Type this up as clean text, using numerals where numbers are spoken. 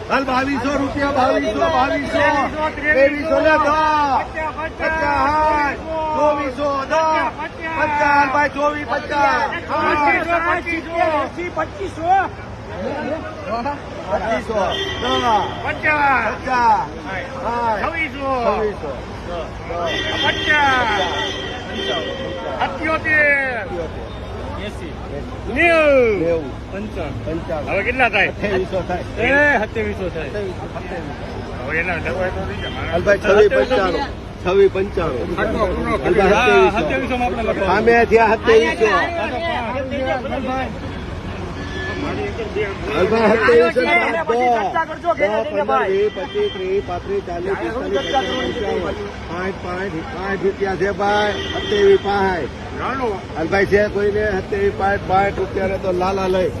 હાલ 2200 રૂપિયા 2200 2300 લે 50 2400 50 ભાઈ હવે કેટલા થાય? 2700 થાય. હવે એના દવા તો થઈ જાય. હાલભાઈ 2695 સામે થયા 27 હાલભાઈ છે કોઈને 27 રૂપિયા તો લાલા લઈ